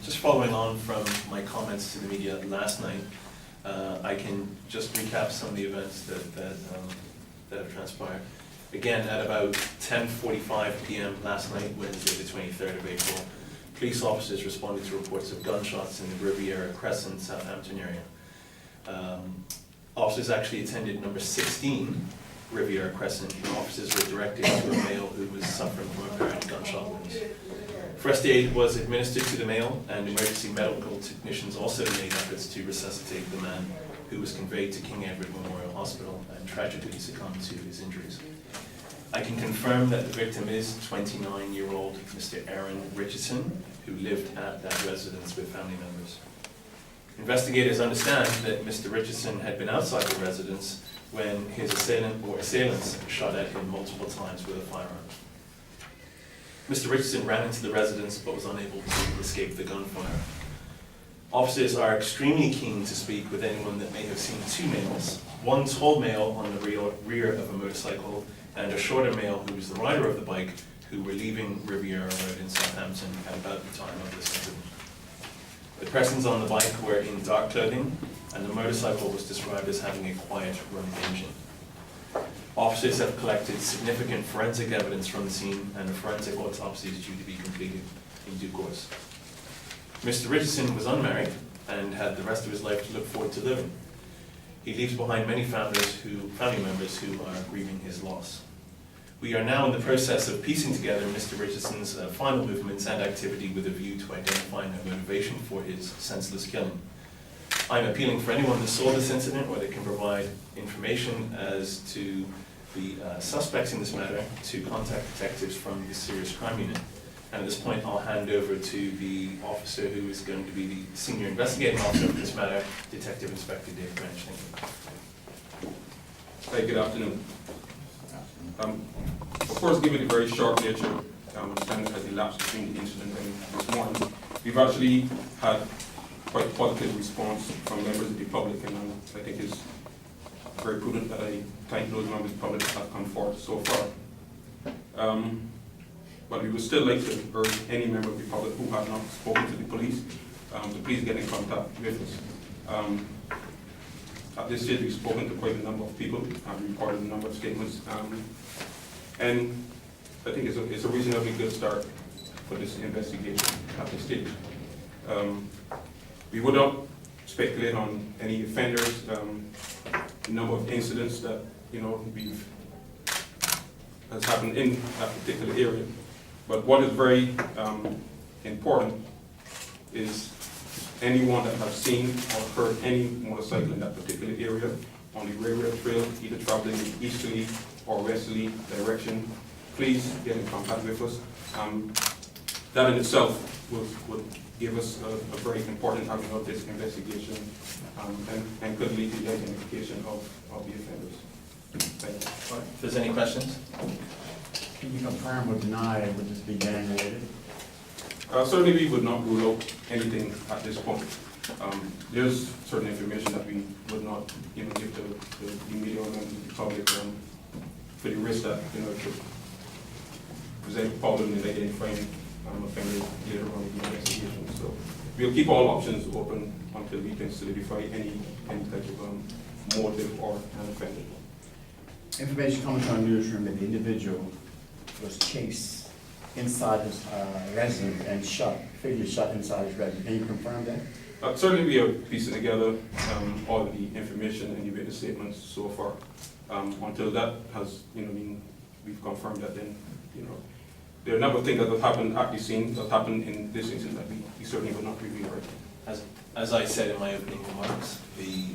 Just following on from my comments to the media last night, I can just recap some of the events that have transpired. Again, at about 10:45 p.m. last night, Wednesday the 23rd of April, police officers responded to reports of gunshots in the Riviera Crescent, Southampton area. Officers actually attended number 16 Riviera Crescent, and officers were directed to a male who was suffering from apparent gunshot wounds. First aid was administered to the male, and emergency medical technicians also made efforts to resuscitate the man, who was conveyed to King Edward Memorial Hospital and tragically succumbed to his injuries. I can confirm that the victim is 29-year-old Mr. Erin Richardson, who lived at that residence with family members. Investigators understand that Mr. Richardson had been outside the residence when his assailant or assailants shot at him multiple times with a firearm. Mr. Richardson ran into the residence but was unable to escape the gunfire. Officers are extremely keen to speak with anyone that may have seen two males, one tall male on the rear of a motorcycle and a shorter male who was the rider of the bike, who were leaving Riviera Road in Southampton at about the time of this incident. The persons on the bike were in dark clothing, and the motorcycle was described as having a quiet running engine. Officers have collected significant forensic evidence from the scene, and a forensic autopsy is due to be completed in due course. Mr. Richardson was unmarried and had the rest of his life to look forward to living. He leaves behind many family members who are grieving his loss. We are now in the process of piecing together Mr. Richardson's final movements and activity with a view to identifying a motivation for his senseless killing. I'm appealing for anyone that saw this incident or that can provide information as to the suspects in this matter to contact detectives from the Serious Crime Unit. And at this point, I'll hand over to the officer who is going to be the senior investigating officer of this matter, Detective Inspector David Greenidge. Thank you. Hey, good afternoon. Of course, given the very sharp nature time has elapsed between the incident and this morning, we've actually had quite a positive response from members of the public, and I think it's very prudent that I thank those members of the public that have come forward so far. But we would still like to urge any member of the public who have not spoken to the police to please get in contact with us. At this stage, we've spoken to quite a number of people and reported a number of statements, and I think it's a reasonably good start for this investigation at this stage. We would not speculate on any offenders, the number of incidents that has happened in that particular area. But what is very important is anyone that has seen or heard any motorcycle in that particular area on the railroad trail, either traveling in easterly or westerly direction, please get in contact with us. That in itself would give us a very important avenue of this investigation and could lead to the identification of the offenders. Thank you. All right. If there's any questions? Can you confirm or deny would this be gang related? Certainly we would not rule out anything at this point. There's certain information that we would not even give to the media or members of the public for the risk that it could present a problem in identifying offenders later on in the investigation. So we'll keep all options open until we can solidify any type of motive or an offender. Information coming from our newsroom that the individual was chased inside his residence and shot inside his residence. Can you confirm that? Certainly we are piecing together all of the information and the written statements so far. Until that has been, we've confirmed that, then there are a number of things that have happened at the scene that happened in this incident that we certainly will not reveal right now. As I said in my opening remarks, the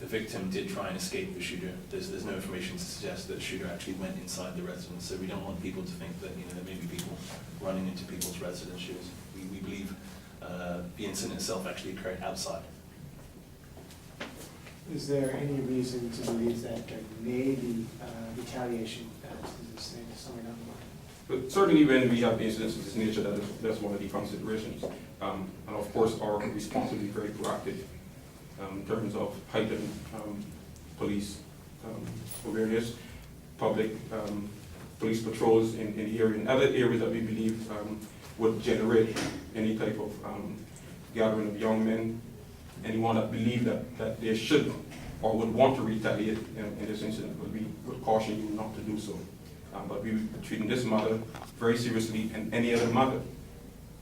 victim did try and escape the shooter. There's no information to suggest that the shooter actually went inside the residence, so we don't want people to think that there may be people running into people's residences. We believe the incident itself actually occurred outside. Is there any reason to believe that there may be retaliation to this thing somewhere down the line? But certainly when we have incidents of this nature, that's one of the considerations. And of course our response will be very proactive in terms of heightened police awareness, public police patrols in the area, and other areas that we believe would generate any type of gathering of young men, anyone that believe that they should or would want to retaliate in this incident, we would caution you not to do so. But we will be treating this matter very seriously, and any other matter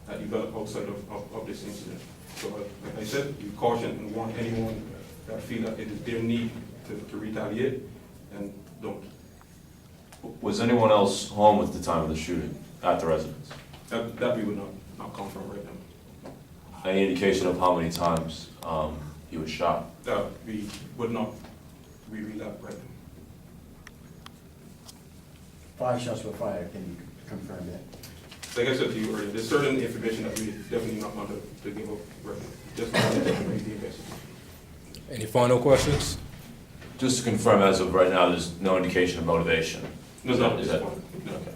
that develop outside of this incident. So like I said, we caution and warn anyone that feel that it is their need to retaliate, and don't. Was anyone else home at the time of the shooting at the residence? That we would not confirm right now. Any indication of how many times he was shot? We would not reveal that right now. 5 shots were fired, can you confirm that? Like I said to you earlier, there's certain information that we definitely not want to give up right now. Just want to take the investigation. Any final questions? Just to confirm, as of right now, there's no indication of motivation. No, not at Is this that- point. No. Okay.